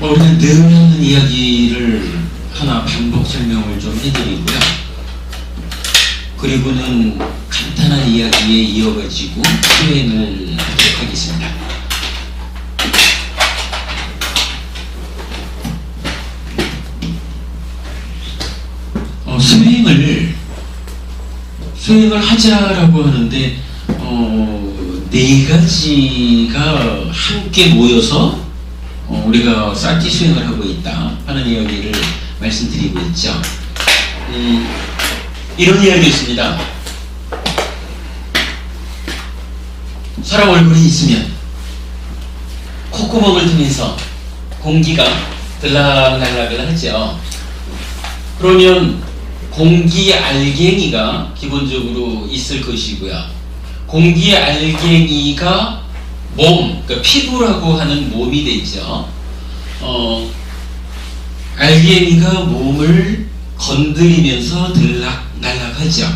우리가 늘 하는 이야기를 하나 반복 설명을 좀 해드리고요. 그리고는 간단한 이야기에 이어가지고 수행을 하도록 하겠습니다. 수행을 하자라고 하는데 네 가지가 함께 모여서 우리가 쌀지 수행을 하고 있다 하는 이야기를 말씀드리고 있죠. 이런 이야기 있습니다. 사람 얼굴이 있으면 콧구멍을 통해서 공기가 들락날락을 하죠. 그러면 공기 알갱이가 기본적으로 있을 것이고요. 공기 알갱이가 그러니까 피부라고 하는 몸이 되죠. 알갱이가 몸을 건드리면서 들락날락하죠.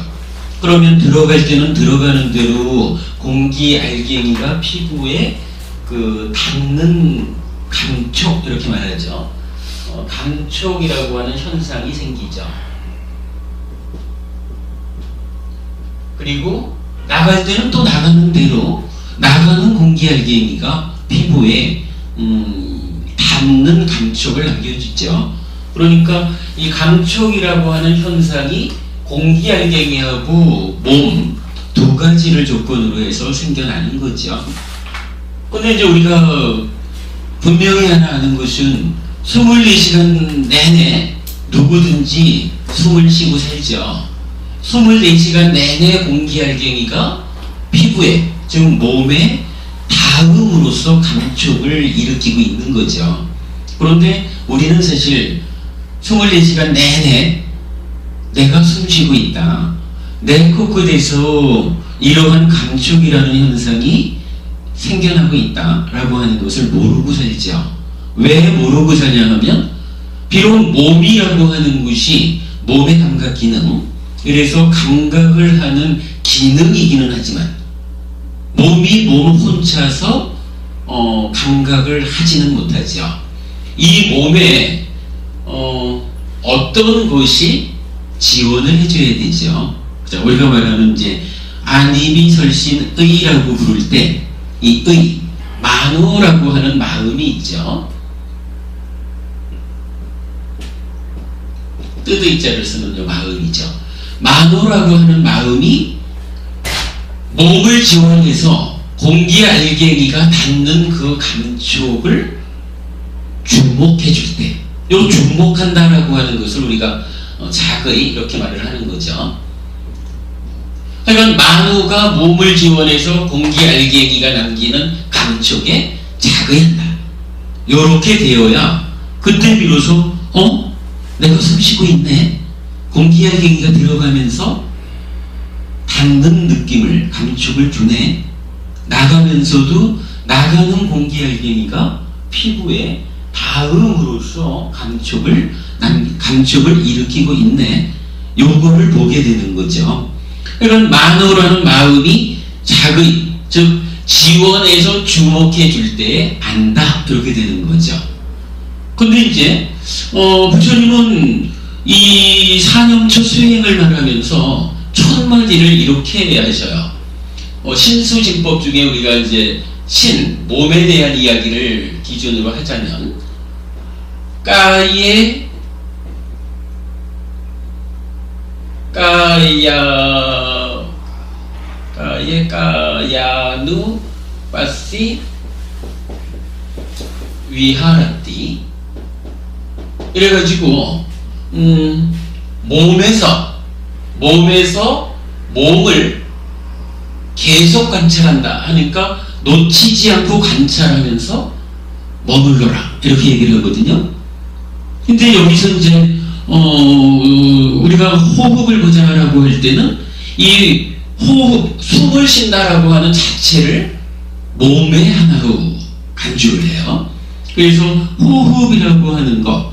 그러면 들어갈 때는 들어가는 대로 공기 알갱이가 피부에 닿는 감촉, 이렇게 말하죠. 감촉이라고 하는 현상이 생기죠. 그리고 나갈 때는 또 나가는 대로 나가는 공기 알갱이가 피부에 닿는 감촉을 남겨주죠. 그러니까 이 감촉이라고 하는 현상이 공기 알갱이하고 몸 두 가지를 조건으로 해서 생겨나는 거죠. 근데 이제 우리가 분명히 하나 아는 것은 24시간 내내 누구든지 숨을 쉬고 살죠. 24시간 내내 공기 알갱이가 피부에, 즉 몸에 닿음으로써 감촉을 일으키고 있는 거죠. 그런데 우리는 사실 24시간 내내 내가 숨쉬고 있다, 내 코끝에서 이러한 감촉이라는 현상이 생겨나고 있다라고 하는 것을 모르고 살죠. 왜 모르고 사냐 하면, 비록 몸이라고 하는 것이 몸의 감각 기능, 그래서 감각을 하는 기능이기는 하지만 몸이 몸 혼자서 감각을 하지는 못하죠. 이 몸에 어떤 것이 지원을 해줘야 되죠. 자, 우리가 말하는 이제 안이미설신의라고 부를 때 이 의, 만호라고 하는 마음이 있죠. 뜻의자를 쓰는 마음이죠. 만호라고 하는 마음이 몸을 지원해서 공기 알갱이가 닿는 그 감촉을 주목해 줄 때, 요 주목한다라고 하는 것을 우리가 자거이 이렇게 말을 하는 거죠. 하여간 만호가 몸을 지원해서 공기 알갱이가 남기는 감촉에 자거한다. 요렇게 되어야 그때 비로소 내가 숨쉬고 있네, 공기 알갱이가 들어가면서 닿는 느낌을, 감촉을 주네, 나가면서도 나가는 공기 알갱이가 피부에 닿음으로써 감촉을 일으키고 있네, 요거를 보게 되는 거죠. 그러니까 만호라는 마음이 자의, 즉 지원해서 주목해 줄 때 안다, 이렇게 되는 거죠. 근데 이제 부처님은 이 사념처 수행을 말하면서 첫 마디를 이렇게 하셔요. 신수진법 중에 우리가 이제 몸에 대한 이야기를 기준으로 하자면, 까야누 빠시 위하라띠, 이래가지고 몸에서 몸을 계속 관찰한다 하니까 놓치지 않고 관찰하면서 머물러라, 이렇게 얘기를 하거든요. 근데 여기서 이제 우리가 호흡을 보자라고 할 때는 이 호흡, 숨을 쉰다라고 하는 자체를 몸의 하나로 간주를 해요. 그래서 호흡이라고 하는 것,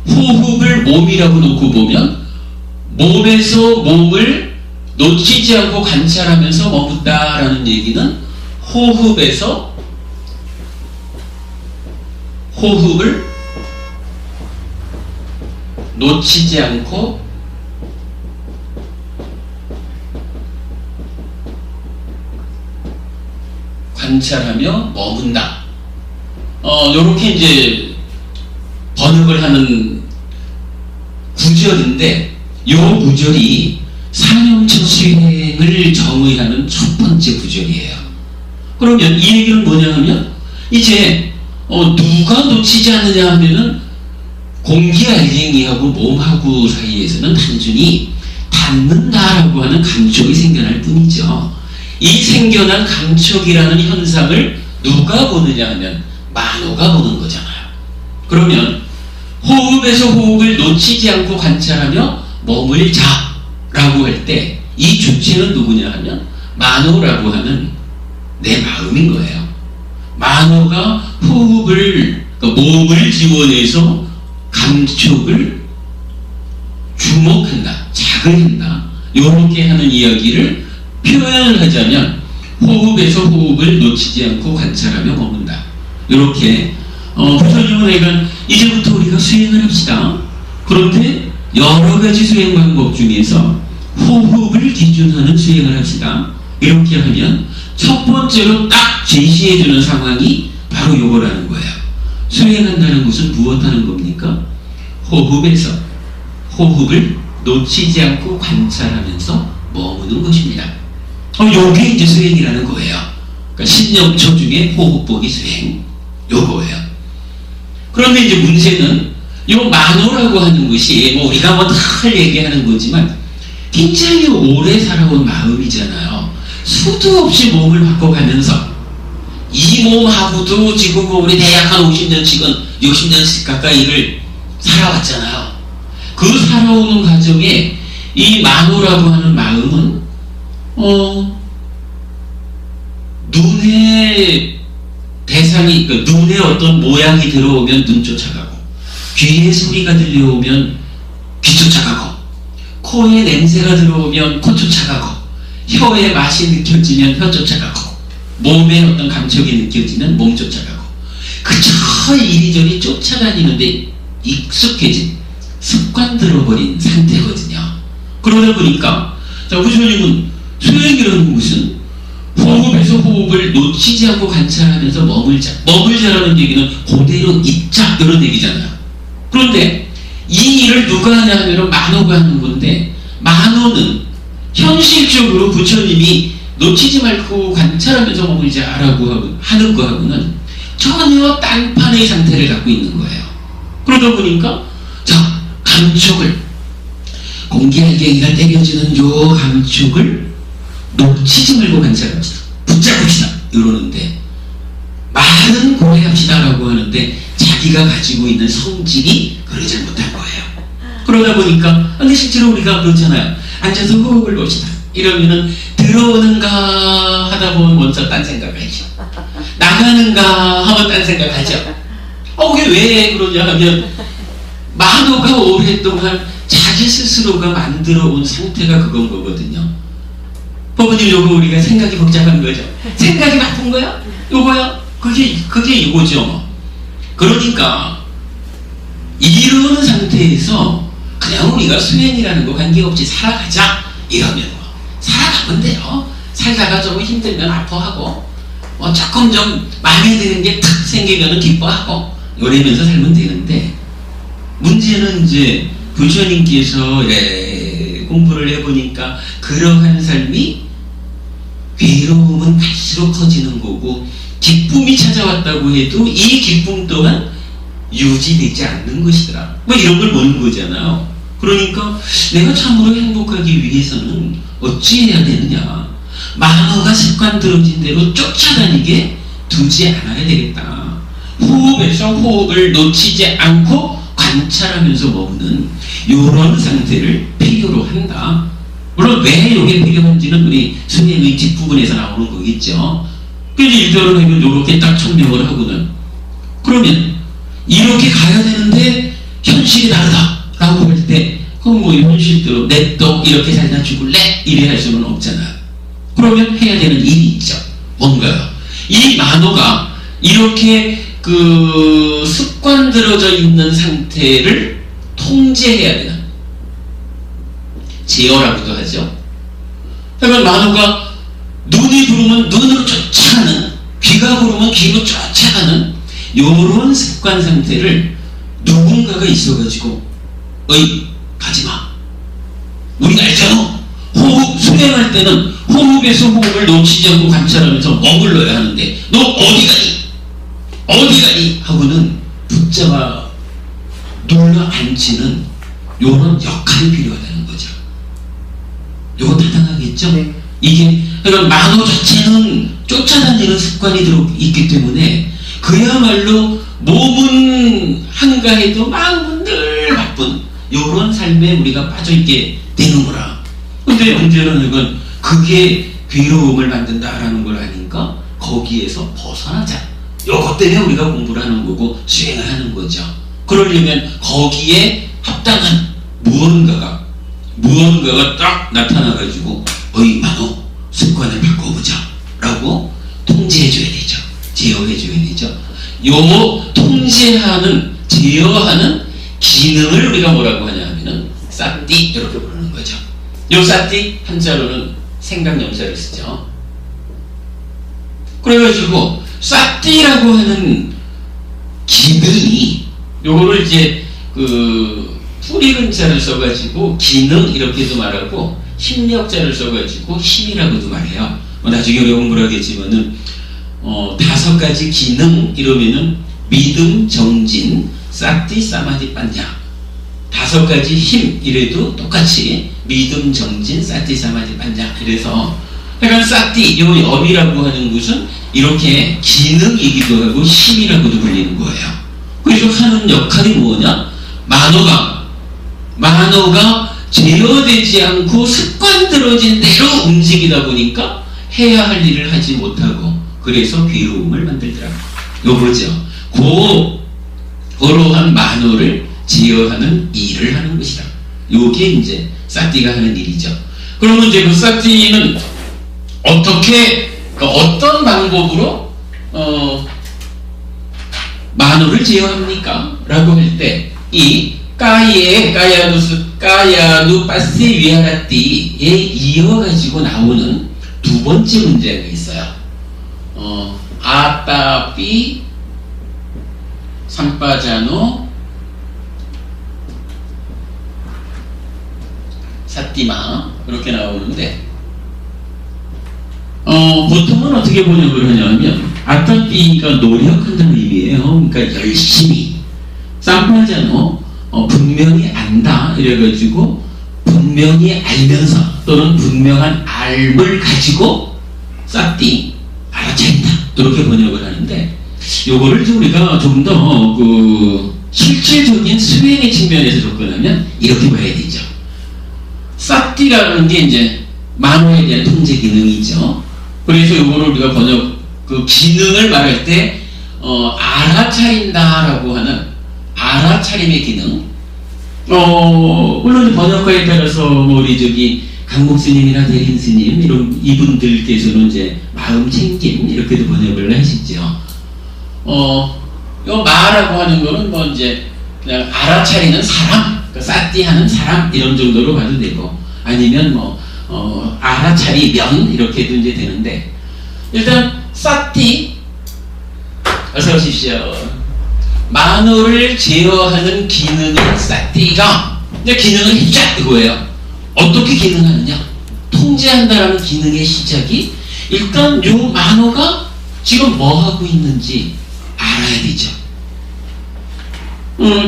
호흡을 몸이라고 놓고 보면 몸에서 몸을 놓치지 않고 관찰하면서 머문다라는 얘기는 호흡에서 호흡을 놓치지 않고 관찰하며 머문다. 요렇게 이제 번역을 하는 구절인데, 요 구절이 사념처 수행을 정의하는 첫 번째 구절이에요. 그러면 이 얘기는 뭐냐 하면, 이제 누가 놓치지 않느냐 하면은 공기알갱이하고 몸하고 사이에서는 단순히 닿는다라고 하는 감촉이 생겨날 뿐이죠. 이 생겨난 감촉이라는 현상을 누가 보느냐 하면 만호가 보는 거잖아요. 그러면 호흡에서 호흡을 놓치지 않고 관찰하며 머물자 라고 할 때 이 주체는 누구냐 하면 만호라고 하는 내 마음인 거예요. 만호가 호흡을, 그러니까 몸을 지원해서 감촉을 주목한다, 자극한다, 이렇게 하는 이야기를 표현을 하자면 호흡에서 호흡을 놓치지 않고 관찰하며 머문다. 이렇게 부처님은 내가 이제부터 우리가 수행을 합시다. 그런데 여러 가지 수행 방법 중에서 호흡을 기준하는 수행을 합시다. 이렇게 하면 첫 번째로 딱 제시해주는 상황이 바로 요거라는 거예요. 수행한다는 것은 무엇하는 겁니까? 호흡에서 호흡을 놓치지 않고 관찰하면서 머무는 것입니다. 요게 이제 수행이라는 거예요. 그러니까 신념처 중에 호흡보기 수행, 요거예요. 그런데 이제 문제는 요 만호라고 하는 것이 우리가 다 얘기하는 거지만 굉장히 오래 살아온 마음이잖아요. 수도 없이 몸을 바꿔가면서 이 몸하고도 지금 우리 대략 한 50년씩은 60년씩 가까이를 살아왔잖아요. 그 살아오는 과정에 이 만호라고 하는 마음은 눈에 대상이, 그러니까 눈에 어떤 모양이 들어오면 눈 쫓아가고, 귀에 소리가 들려오면 귀 쫓아가고, 코에 냄새가 들어오면 코 쫓아가고, 혀에 맛이 느껴지면 혀 쫓아가고, 몸에 어떤 감촉이 느껴지면 몸 쫓아가고, 그저 이리저리 쫓아다니는데 익숙해진, 습관 들어버린 상태거든요. 그러다 보니까 부처님은 수행이라는 것은 호흡에서 호흡을 놓치지 않고 관찰하면서 머물자라는 얘기는 그대로 있자, 이런 얘기잖아요. 그런데 이 일을 누가 하냐 하면 만호가 하는 건데, 만호는 현실적으로 부처님이 놓치지 말고 관찰하면서 머물자라고 하는 거하고는 전혀 딴판의 상태를 갖고 있는 거예요. 그러다 보니까 감촉을, 공기알갱이가 때려주는 요 감촉을 놓치지 말고 관찰합시다, 붙잡읍시다 이러는데, 말은 고래합시다 라고 하는데 자기가 가지고 있는 성질이 그러지 못한 거예요. 그러다 보니까, 근데 실제로 우리가 그렇잖아요. 앉아서 호흡을 봅시다 이러면은 들어오는가 하다 보면 먼저 딴 생각하죠. 나가는가 하면 딴 생각하죠. 그게 왜 그러냐 하면 만호가 오랫동안 자기 스스로가 만들어 온 상태가 그건 거거든요. 법원님, 요거 우리가 생각이 복잡한 거죠. 생각이 나쁜 거야? 요거야? 그게 이거죠. 그러니까 이런 상태에서 그냥 우리가 수행이라는 거 관계없이 살아가자 이러면 살아가면 돼요. 살다가 좀 힘들면 아파하고, 조금 좀 마음에 드는 게 탁 생기면 기뻐하고 이러면서 살면 되는데, 문제는 이제 부처님께서 공부를 해보니까 그러한 삶이 괴로움은 갈수록 커지는 거고, 기쁨이 찾아왔다고 해도 이 기쁨 또한 유지되지 않는 것이더라, 이런 걸 보는 거잖아요. 그러니까 내가 참으로 행복하기 위해서는 어찌해야 되느냐, 만호가 습관 들어진 대로 쫓아다니게 두지 않아야 되겠다. 호흡에서 호흡을 놓치지 않고 관찰하면서 머무는 이런 상태를 필요로 한다. 물론 왜 이게 필요한지는 우리 수행의 뒷부분에서 나오는 거겠죠. 그래서 일절을 하면 이렇게 딱 청명을 하고는, 그러면 이렇게 가야 되는데 현실이 다르다 라고 할 때, 그럼 현실대로 내 또 이렇게 살다 죽을래? 이래 할 수는 없잖아. 그러면 해야 되는 일이 있죠. 뭔가요? 이 만호가 이렇게 그 습관 들어져 있는 상태를 통제해야 되는 제어라고도 하죠. 그러면 만호가 눈이 부르면 눈으로 쫓아가는, 귀가 부르면 귀로 쫓아가는 요런 습관 상태를 누군가가 있어가지고 어이 가지마, 우리가 알잖아. 호흡 수행할 때는 호흡에서 호흡을 놓치지 않고 관찰하면서 머물러야 하는데 너 어디 가니? 어디 가니? 하고는 붙잡아 눌러 앉히는 요런 역할이 필요하다는 거죠. 요거 타당하겠죠? 네. 이게 그러니까 만호 자체는 쫓아다니는 습관이 들어있기 때문에 그야말로 몸은 한가해도 마음은 늘 바쁜 요런 삶에 우리가 빠져있게 되는 거라. 근데 문제는 이건 그게 괴로움을 만든다라는 걸 아닌가? 거기에서 벗어나자. 요것 때문에 우리가 공부를 하는 거고 수행을 하는 거죠. 그러려면 거기에 합당한 무언가가 딱 나타나가지고 어이 만호 습관을 바꿔보자 라고 통제해줘야 되죠. 제어해줘야 되죠. 요 통제하는 제어하는 기능을 우리가 뭐라고 하냐 하면은 사띠 이렇게 부르는 거죠. 요 사띠 한자로는 생각염자를 쓰죠. 그래가지고 사띠라고 하는 기능이 요거를 이제 그 뿌리근자를 써가지고 기능 이렇게도 말하고 힘력자를 써가지고 힘이라고도 말해요. 나중에 우리가 공부를 하겠지만은 5가지 기능 이러면은 믿음, 정진, 사띠, 사마디, 빠냐 5가지 힘 이래도 똑같이 믿음, 정진, 사띠, 사마디, 빠냐 이래서 그러니까 사띠 요 염이라고 하는 것은 이렇게 기능이기도 하고 힘이라고도 불리는 거예요. 그래서 하는 역할이 뭐냐? 만호가 제어되지 않고 습관 들어진 대로 움직이다 보니까 해야 할 일을 하지 못하고 그래서 괴로움을 만들더라고. 요거죠. 그러한 만호를 제어하는 일을 하는 것이다. 요게 이제 사띠가 하는 일이죠. 그러면 이제 그 사띠는 어떤 방법으로 만호를 제어합니까? 라고 할 때 이 까야누 빠세 위하라띠에 이어가지고 나오는 두 번째 문제가 있어요. 아따삐 삼빠자노 사띠마 이렇게 나오는데 보통은 어떻게 번역을 하냐면 아따삐가 노력한다는 의미예요. 그러니까 열심히. 삼빠자노 분명히 안다 이래가지고 분명히 알면서 또는 분명한 알을 가지고 사띠 알아차린다 이렇게 번역을 하는데 요거를 우리가 좀 더 그 실질적인 수행의 측면에서 접근하면 이렇게 봐야 되죠. 사띠라는 게 이제 만호에 대한 통제 기능이죠. 그래서 요거를 우리가 그 기능을 말할 때 알아차린다라고 하는 알아차림의 기능. 물론 번역가에 따라서 우리 저기 강목 스님이나 대림 스님 이런 이분들께서는 이제 마음 챙김 이렇게도 번역을 하시죠. 요 마라고 하는 거는 뭐 이제 그냥 알아차리는 사람, 그러니까 사띠하는 사람 이런 정도로 봐도 되고 아니면 뭐 알아차리면 이렇게도 이제 되는데 일단 사띠 어서 오십시오. 만호를 제어하는 기능인 사띠가 이제 기능을 해자 이거예요. 어떻게 기능하느냐? 통제한다라는 기능의 시작이 일단 요 만호가 지금 뭐 하고 있는지 알아야 되죠.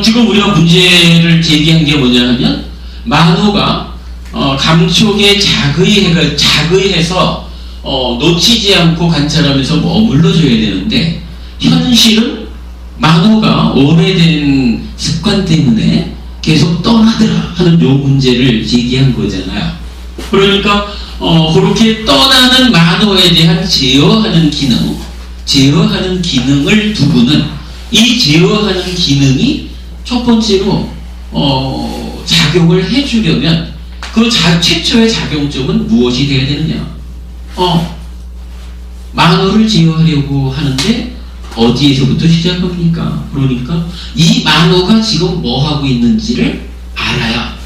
지금 우리가 문제를 제기한 게 뭐냐 하면 만호가 감촉에 자의해서 놓치지 않고 관찰하면서 머물러줘야 되는데 현실은 만호가 오래된 습관 때문에 계속 떠나더라 하는 요 문제를 제기한 거잖아요. 그러니까 그렇게 떠나는 만호에 대한 제어하는 기능을 두고는 이 제어하는 기능이 첫 번째로 작용을 해주려면 그 최초의 작용점은 무엇이 되어야 되느냐? 만호를 제어하려고 하는데 어디에서부터 시작합니까? 그러니까 이 만호가 지금 뭐 하고 있는지를 알아야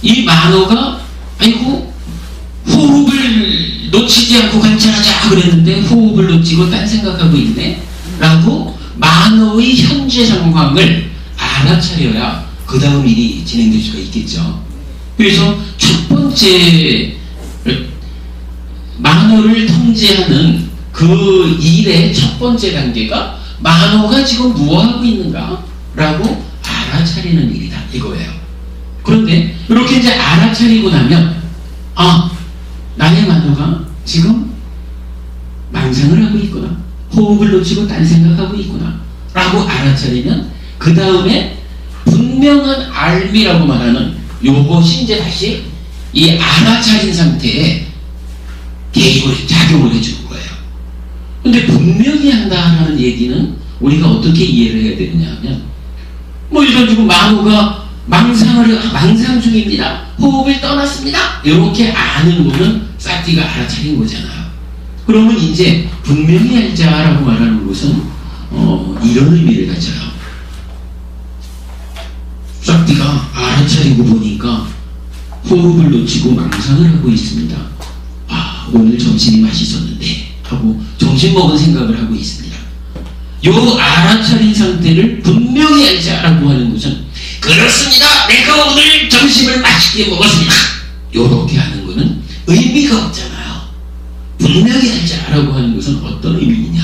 이 만호가 아이고 호흡을 놓치지 않고 관찰하자 그랬는데 호흡을 놓치고 딴 생각하고 있네 라고 만호의 현재 상황을 알아차려야 그 다음 일이 진행될 수가 있겠죠. 그래서 첫 번째 만호를 통제하는 그 일의 첫 번째 단계가 만호가 지금 무엇하고 있는가 라고 알아차리는 일이다 이거예요. 그런데 이렇게 이제 알아차리고 나면 나의 만호가 지금 망상을 하고 있구나, 호흡을 놓치고 딴 생각하고 있구나 라고 알아차리면 그 다음에 분명한 알미라고 말하는 요것이 이제 다시 이 알아차린 상태에 작용을 해주는 거예요. 근데 분명히 한다라는 얘기는 우리가 어떻게 이해를 해야 되느냐 하면 이런 지금 만호가 망상 중입니다, 호흡을 떠났습니다 이렇게 아는 거는 사티가 알아차린 거잖아요. 그러면 이제 분명히 알자라고 말하는 것은 이런 의미를 가져요. 사티가 알아차리고 보니까 호흡을 놓치고 망상을 하고 있습니다. 오늘 점심이 맛있었는데 하고 점심 먹은 생각을 하고 있습니다. 요 알아차린 상태를 분명히 알자라고 하는 것은 그렇습니다, 내가 오늘 점심을 맛있게 먹었습니다 요렇게 하는 것은 의미가 없잖아요. 분명히 알자라고 하는 것은 어떤 의미이냐,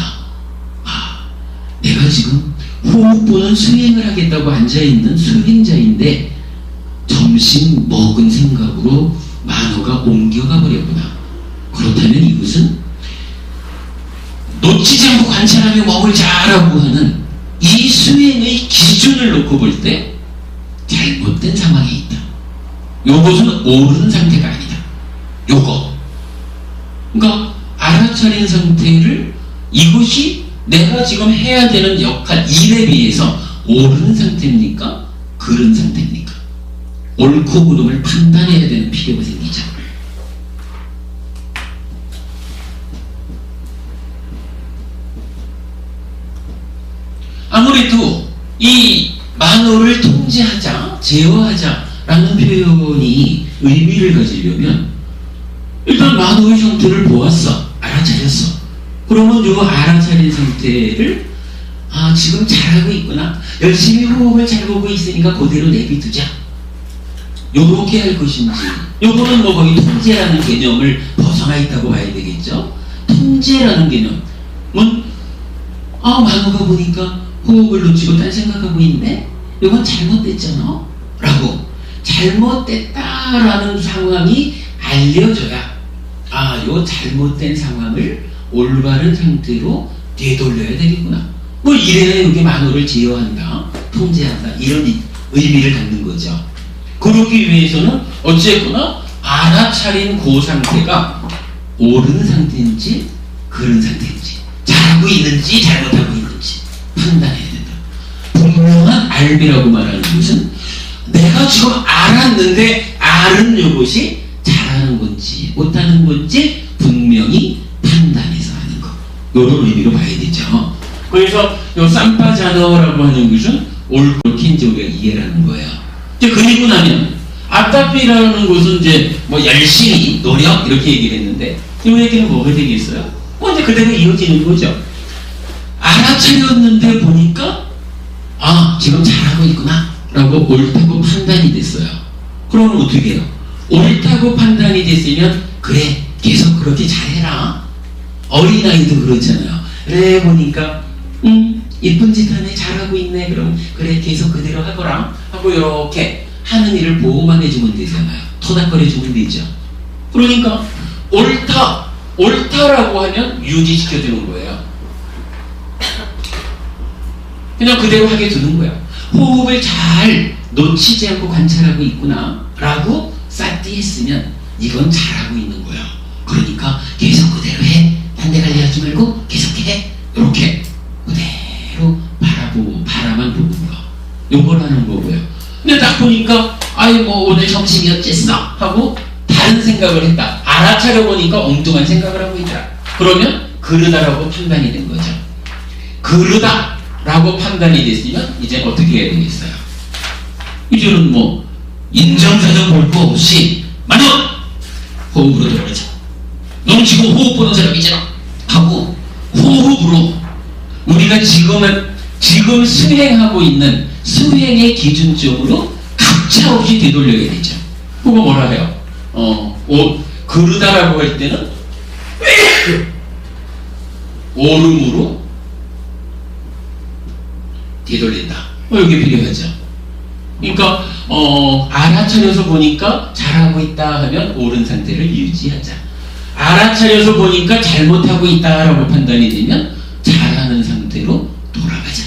내가 지금 호흡 보는 수행을 하겠다고 앉아있는 수행자인데 점심 먹은 생각으로 만호가 옮겨가 버렸구나. 그렇다면 이것은 놓치지 않고 관찰하며 먹을자라고 하는 이 수행의 기준을 놓고 볼 때 잘못된 상황에 있다. 요것은 옳은 상태가 아니다. 요거. 그러니까 알아차린 상태를 이것이 내가 지금 해야 되는 역할, 일에 비해서 옳은 상태입니까? 그른 상태입니까? 옳고 그름을 판단해야 되는 필요가 생기죠. 아무래도 이 만호를 통제하자, 제어하자 라는 표현이 의미를 가지려면 일단 만호의 상태를 보았어, 알아차렸어. 그러면 요 알아차린 상태를 지금 잘하고 있구나, 열심히 호흡을 잘 보고 있으니까 그대로 내비두자 요렇게 할 것인지, 요거는 거의 통제라는 개념을 벗어나 있다고 봐야 되겠죠. 통제라는 개념은 만호가 보니까 호흡을 놓치고 딴 생각하고 있네? 이건 잘못됐잖아 라고 잘못됐다라는 상황이 알려져야 요 잘못된 상황을 올바른 상태로 되돌려야 되겠구나. 이래야 여기 만호를 제어한다, 통제한다 이런 의미를 갖는 거죠. 그러기 위해서는 어쨌거나 알아차린 그 상태가 옳은 상태인지 그른 상태인지, 잘하고 있는지 잘못하고 있는지 판단해야 된다. 분명한 알비라고 말하는 것은 내가 지금 알았는데 알은 이것이 잘하는 건지 못하는 건지 분명히 판단해서 하는 것, 이런 의미로 봐야 되죠. 그래서 요 삼파자너라고 하는 것은 옳게 이제 우리가 이해를 하는 거예요. 이제 그리고 나면 아타피라는 것은 이제 열심히 노력 이렇게 얘기를 했는데 이 얘기는 뭐가 되겠어요? 이제 그대로 이어지는 거죠. 알아차렸는데 보니까 지금 잘하고 있구나 라고 옳다고 판단이 됐어요. 그러면 어떻게 해요? 옳다고 판단이 됐으면 그래 계속 그렇게 잘해라. 어린아이도 그렇잖아요. 그래 보니까 이쁜 짓 하네, 잘하고 있네, 그럼 그래 계속 그대로 하거라 하고 이렇게 하는 일을 보호만 해주면 되잖아요. 토닥거려 주면 되죠. 그러니까 옳다라고 하면 유지시켜주는 거예요. 그냥 그대로 하게 두는 거야. 호흡을 잘 놓치지 않고 관찰하고 있구나 라고 쌌디 했으면 이건 잘하고 있는 거야. 그러니까 계속 그대로 해, 딴 데 가려 하지 말고 계속해, 이렇게 그대로 바라만 보는 거, 요걸 하는 거고요. 근데 딱 보니까 오늘 점심이 어쨌어 하고 다른 생각을 했다. 알아차려 보니까 엉뚱한 생각을 하고 있더라. 그러면 그러다라고 판단이 된 거죠. 그러다라고 판단이 됐으면 이제 어떻게 해야 되겠어요? 이제는 뭐 인정사정 볼 거 없이 만원 호흡으로 들어가자. 너는 지금 호흡 보는 사람이잖아 하고 호흡으로 우리가 지금 수행하고 있는 수행의 기준점으로 가차 없이 되돌려야 되죠. 그거 뭐라 해요? 그러다라고 할 때는 오름으로 되돌린다. 이게 필요하죠. 그러니까 알아차려서 보니까 잘하고 있다 하면 옳은 상태를 유지하자. 알아차려서 보니까 잘못하고 있다라고 판단이 되면 잘하는 상태로 돌아가자.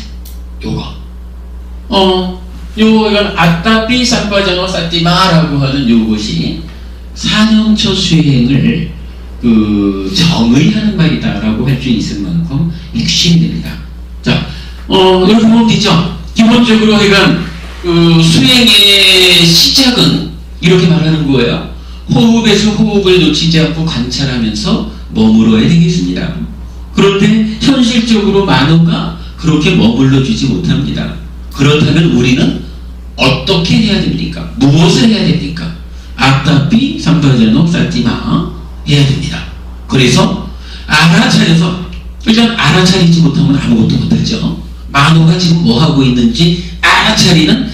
이건 아따삐 삼바자노 사띠마라고 하는 요것이 사념초 수행을 정의하는 말이다라고 할 수 있을 만큼 핵심이 됩니다. 자, 이렇게 보면 되죠. 기본적으로 수행의 시작은 이렇게 말하는 거예요. 호흡에서 호흡을 놓치지 않고 관찰하면서 머물러야 되겠습니다. 그런데 현실적으로 만호가 그렇게 머물러 주지 못합니다. 그렇다면 우리는 어떻게 해야 됩니까? 무엇을 해야 됩니까? 아따삐 삼바자노 사띠마 해야 됩니다. 그래서 알아차려서 일단 알아차리지 못하면 아무것도 못하죠. 만호가 지금 뭐 하고 있는지 알아차리는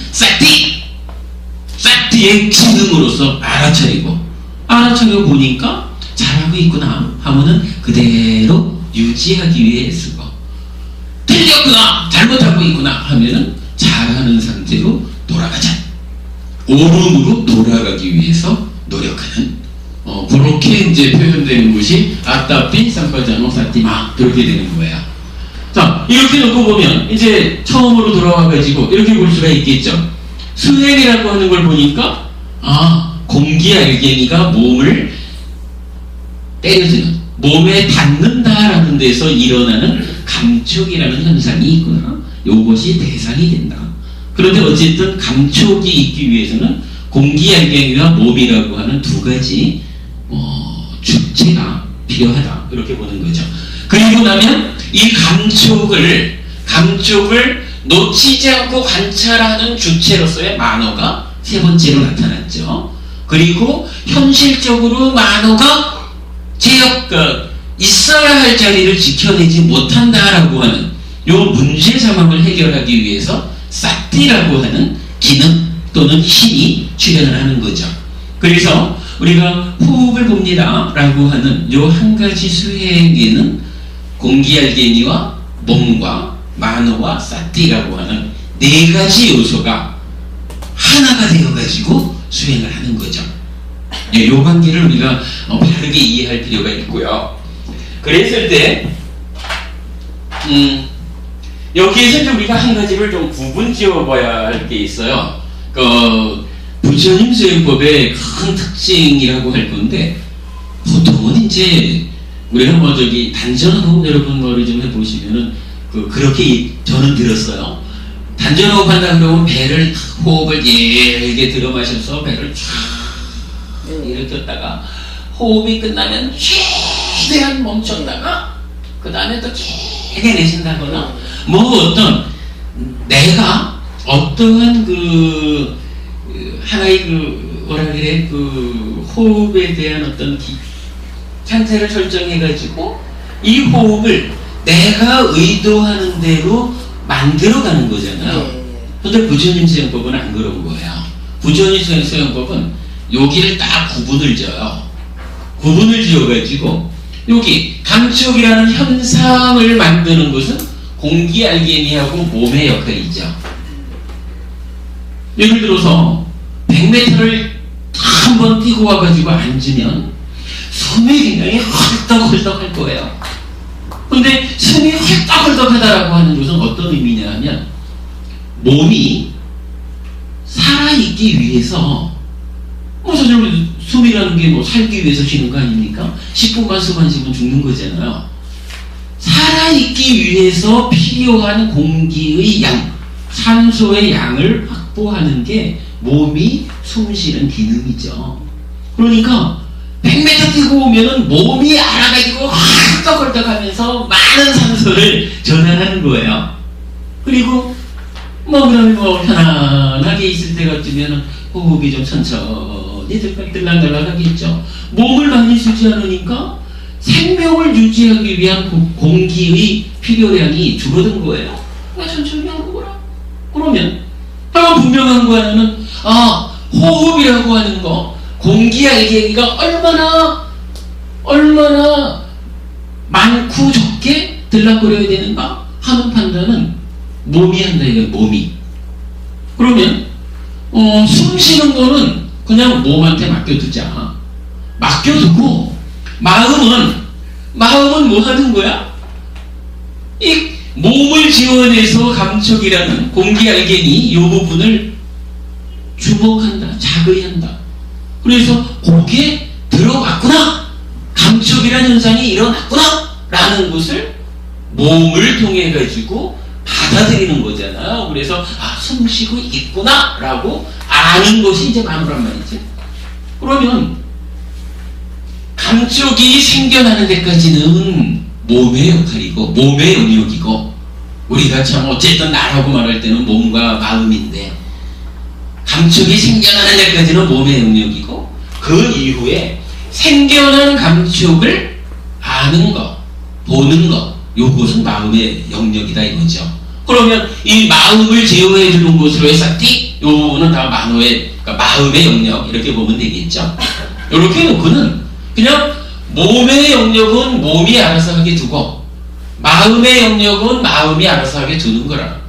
사띠의 기능으로서 알아차려 보니까 잘하고 있구나 하면은 그대로 유지하기 위해 쓰고, 틀렸구나 잘못하고 있구나 하면은 잘하는 상태로 돌아가자. 오름으로 돌아가기 위해서 노력하는 그렇게 이제 표현되는 것이 아따삐 삼바자노 사띠마 그렇게 되는 거예요. 자, 이렇게 놓고 보면 이제 처음으로 돌아와가지고 이렇게 볼 수가 있겠죠. 수행이라고 하는 걸 보니까 공기알갱이가 몸을 때려주는, 몸에 닿는다라는 데서 일어나는 감촉이라는 현상이 있구나. 이것이 대상이 된다. 그런데 어쨌든 감촉이 있기 위해서는 공기알갱이와 몸이라고 하는 두 가지 주체가 필요하다. 이렇게 보는 거죠. 그리고 나면 이 감촉을 놓치지 않고 관찰하는 주체로서의 만호가 세 번째로 나타났죠. 그리고 현실적으로 만호가 있어야 할 자리를 지켜내지 못한다라고 하는 요 문제 상황을 해결하기 위해서 사티라고 하는 기능 또는 힘이 출현을 하는 거죠. 그래서 우리가 호흡을 봅니다 라고 하는 요 한 가지 수행에는 공기알갱이와 몸과 만호와 사티라고 하는 네 가지 요소가 하나가 되어가지고 수행을 하는 거죠. 이 관계를 우리가 바르게 이해할 필요가 있고요. 그랬을 때 여기에서 우리가 한 가지를 좀 구분 지어봐야 할 게 있어요. 부처님 수행법의 큰 특징이라고 할 건데, 보통은 이제 우리가 단전호흡 여러분 머리 좀 해보시면은 그렇게 저는 들었어요. 단전호흡 한다 그러면 배를 호흡을 길게 들어 마셔서 배를 쫙 일으켰다가 호흡이 끝나면 최대한 멈췄다가 그 다음에 또 길게 내쉰다거나 내가 어떠한 하나의 호흡에 대한 어떤 상태를 설정해가지고 이 호흡을 내가 의도하는 대로 만들어가는 거잖아요. 근데 부처님 수행법은 안 그런 거예요. 부처님 수행법은 여기를 딱 구분을 지어요. 구분을 지어가지고 여기 감촉이라는 현상을 만드는 것은 공기알갱이하고 몸의 역할이죠. 예를 들어서 100m를 한번 뛰고 와가지고 앉으면 숨이 굉장히 헐떡헐떡 할 거예요. 근데 숨이 헐떡헐떡하다라고 하는 것은 어떤 의미냐 하면 몸이 살아있기 위해서 사실 숨이라는 게 살기 위해서 쉬는 거 아닙니까? 10분간 숨 안 쉬면 죽는 거잖아요. 살아있기 위해서 필요한 공기의 양, 산소의 양을 확보하는 게 몸이 숨쉬는 기능이죠. 그러니까 100m 뛰고 오면은 몸이 알아가지고 헐떡헐떡하면서 많은 산소를 전환하는 거예요. 그리고 뭐 그러면 뭐 편안하게 있을 때 같으면은 호흡이 좀 천천히 들락들락하겠죠. 몸을 많이 쓰지 않으니까 생명을 유지하기 위한 공기의 필요량이 줄어든 거예요. 그러니까 천천히 하는 거라. 그러면 분명한 거 하나는 호흡이라고 하는 거, 공기 알갱이가 얼마나 많고 적게 들락거려야 되는가 하는 판단은 몸이 한다 이거예요. 몸이. 그러면 숨 쉬는 거는 그냥 몸한테 맡겨두자. 맡겨두고 마음은 뭐 하는 거야? 이 몸을 지원해서 감촉이라는 공기 알갱이 이 부분을 주목한다, 자의한다. 그래서 거기에 들어갔구나, 감촉이라는 현상이 일어났구나 라는 것을 몸을 통해 가지고 받아들이는 거잖아요. 그래서 숨 쉬고 있구나 라고 아는 것이 이제 마누란 말이지. 그러면 감촉이 생겨나는 데까지는 몸의 역할이고 몸의 영역이고, 우리가 참 어쨌든 나라고 말할 때는 몸과 마음인데 감촉이 생겨나는 데까지는 몸의 영역이고, 그 이후에 생겨난 감촉을 아는 것, 보는 것, 요것은 마음의 영역이다 이거죠. 그러면 이 마음을 제어해 주는 곳으로의 싹띠, 요거는 다 그러니까 마음의 영역 이렇게 보면 되겠죠. 이렇게 놓고는 그냥 몸의 영역은 몸이 알아서 하게 두고 마음의 영역은 마음이 알아서 하게 두는 거라.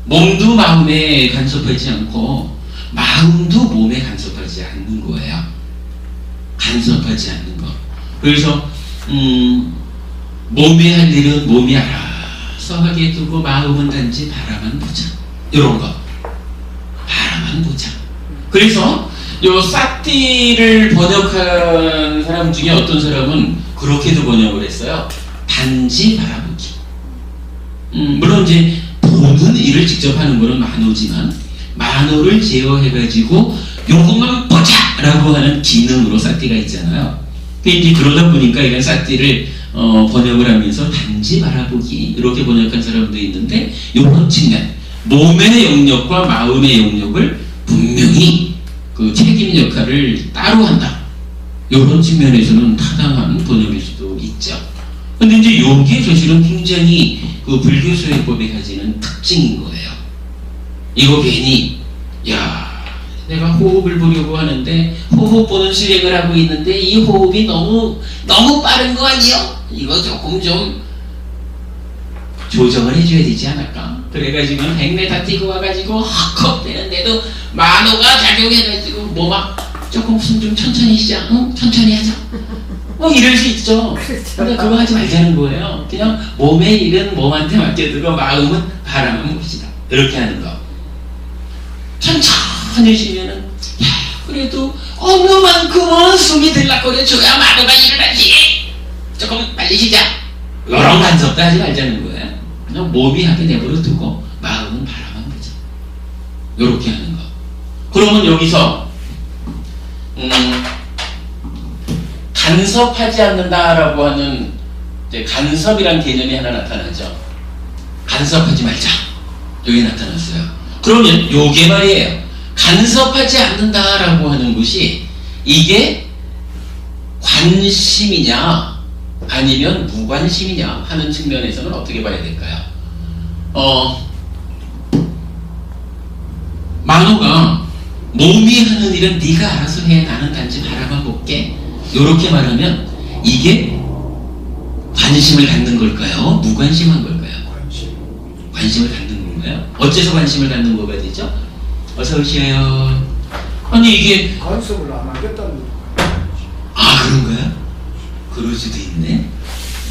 몸도 마음에 간섭하지 않고 마음도 몸에 간섭하지 않는 거예요. 간섭하지 않는 거. 그래서 몸이 할 일은 몸이 알아서 하게 두고 마음은 단지 바라만 보자. 이런 거. 바라만 보자. 그래서 요 싹띠를 번역한 사람 중에 어떤 사람은 그렇게도 번역을 했어요. 단지 바라보기. 물론 이제 보는 일을 직접 하는 거는 만호지만 만호를 제어해가지고 요것만 보자! 라고 하는 기능으로 싹띠가 있잖아요. 이제 그러다 보니까 이런 싹띠를 번역을 하면서 단지 바라보기 이렇게 번역한 사람도 있는데, 요런 측면 몸의 영역과 마음의 영역을 분명히 그 책임 역할을 따로 한다. 이런 측면에서는 타당한 번역일 수도 있죠. 근데 이제 요게 사실은 굉장히 그 불교 소유법이 가지는 특징인 거예요. 이거 괜히 내가 호흡을 보려고 하는데 호흡 보는 수행을 하고 있는데 이 호흡이 너무 빠른 거 아니요? 이거 조금 좀 조정을 해줘야 되지 않을까? 그래가지고 100m 뛰고 와가지고 헉헉 되는데도 만호가 작용해가지고 뭐 막 조금 숨 좀 천천히 쉬자, 천천히 하자, 이럴 수 있죠. 근데 그거 하지 말자는 거예요. 그냥 몸의 일은 몸한테 맡겨두고 마음은 바라만 봅시다. 이렇게 하는 거. 천천히 쉬면은 그래도 어느 만큼은 숨이 들락거려줘야 만호가 일어나지. 조금 빨리 쉬자. 이런 간섭도 하지 말자는 거예요. 그냥 몸이 하게 내버려 두고 마음은 바라만 보자. 요렇게 하는 거. 그러면 여기서 간섭하지 않는다라고 하는 간섭이란 개념이 하나 나타나죠. 간섭하지 말자. 여기 나타났어요. 그러면 요게 말이에요. 간섭하지 않는다라고 하는 것이 이게 관심이냐 아니면 무관심이냐 하는 측면에서는 어떻게 봐야 될까요? 만호가 몸이 하는 일은 네가 알아서 해, 나는 단지 바라만 볼게, 요렇게 말하면 이게 관심을 갖는 걸까요? 무관심한 걸까요? 관심을 갖는 건가요? 어째서 관심을 갖는 거가 되죠? 어서 오세요. 아니 이게 간섭을 안 하겠다는 그런가요? 그럴 수도 있네.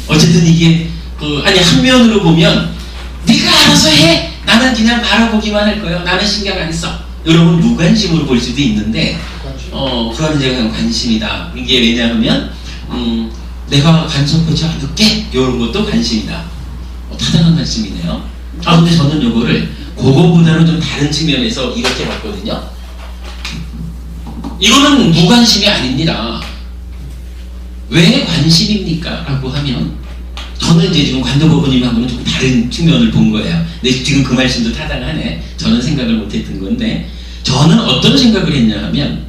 어쨌든 이게 한 면으로 보면 네가 알아서 해, 나는 그냥 바라보기만 할 거예요, 나는 신경 안 써, 여러분 무관심으로 볼 수도 있는데 그건 제가 관심이다. 이게 왜냐하면 내가 간섭하지 않을게, 이런 것도 관심이다. 타당한 말씀이네요. 근데 저는 요거를 그거보다는 좀 다른 측면에서 이렇게 봤거든요. 이거는 무관심이 아닙니다. 왜 관심입니까? 라고 하면 저는 이제 지금 관도부모님하고는 조금 다른 측면을 본 거예요. 근데 지금 그 말씀도 타당하네. 저는 생각을 못했던 건데 저는 어떤 생각을 했냐 하면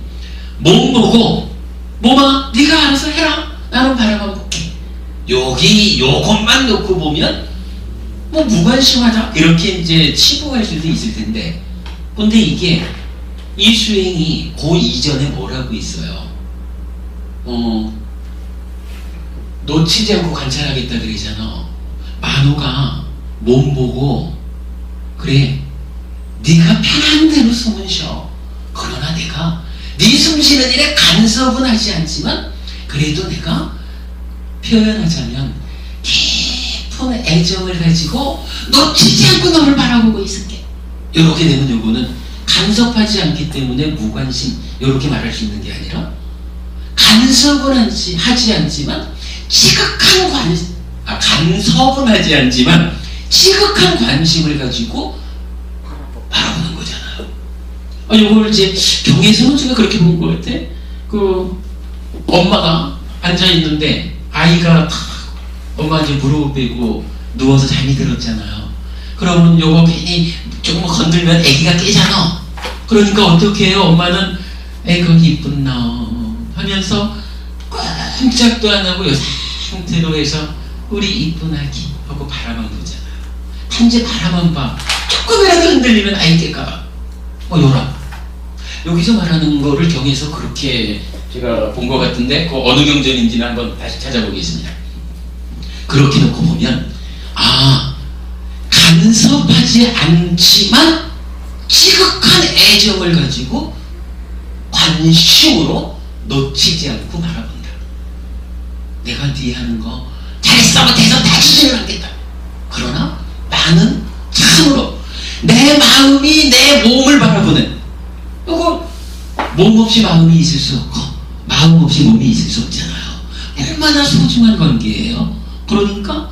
몸 보고 몸아 네가 알아서 해라. 나는 바라만 볼게. 여기 요것만 놓고 보면 뭐 무관심하다 이렇게 이제 치부할 수도 있을 텐데 근데 이게 이 수행이 그 이전에 뭐라고 있어요? 놓치지 않고 관찰하겠다 그러잖아. 만호가 몸 보고 그래 네가 편한 대로 숨은 쉬어. 그러나 내가 네 숨쉬는 일에 간섭은 하지 않지만 그래도 내가 표현하자면 깊은 애정을 가지고 놓치지 않고 너를 바라보고 있을게. 이렇게 되면 요거는 간섭하지 않기 때문에 무관심 이렇게 말할 수 있는 게 아니라 간섭은 하지 않지만 지극한 간섭은 하지 않지만 지극한 관심을 가지고 바라보는 거잖아요. 요걸 이제 경에서는 제가 그렇게 본 것 같아. 그 엄마가 앉아 있는데 아이가 엄마한테 무릎 빼고 누워서 잠이 들었잖아요. 그러면 요거 괜히 조금 건들면 아기가 깨잖아. 그러니까 어떻게 해요? 엄마는 에이그 이쁜 너 하면서 꼼짝도 안 하고 요 상태로 해서 우리 이쁜 아기 하고 바라만 보잖아요. 단지 바라만 봐. 조금이라도 흔들리면 아이 깰까봐. 요라. 여기서 말하는 거를 경에서 그렇게 제가 본 것 같은데 그 어느 경전인지는 한번 다시 찾아보겠습니다. 그렇게 놓고 보면 간섭하지 않지만 지극한 애정을 가지고 관심으로 놓치지 않고 바라본다. 내가 네 하는 거 잘했어 못해서 다 주지를 않겠다. 그러나 나는 참으로 내 마음이 내 몸을 바라보는 이거 몸 없이 마음이 있을 수 없고 마음 없이 몸이 있을 수 없잖아요. 얼마나 소중한 관계예요. 그러니까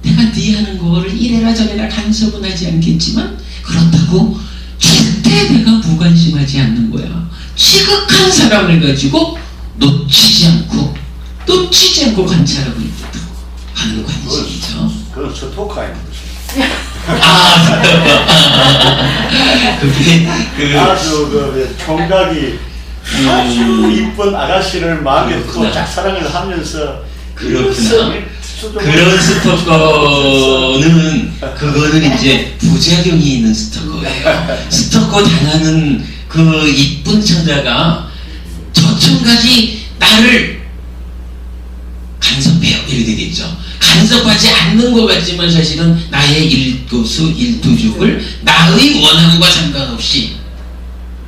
내가 네 하는 거를 이래라 저래라 간섭은 하지 않겠지만 그렇다고 절대 내가 무관심하지 않는 거야. 지극한 사랑을 가지고 놓치지 않고 관찰하고 있다 하는 관심이죠. 그건 스토커입니다. 그게 아주 총각이 아주 이쁜 아가씨를 마음에 두고 짝사랑을 하면서 그렇구나. 그런 스토커는 그거는 이제 부작용이 있는 스토커예요. 스토커 당하는 그 이쁜 처자가 저 총각이 나를 간섭해요 이렇게 되겠죠. 간섭하지 않는 것 같지만 사실은 나의 일도수 일투족을 나의 원함과 상관없이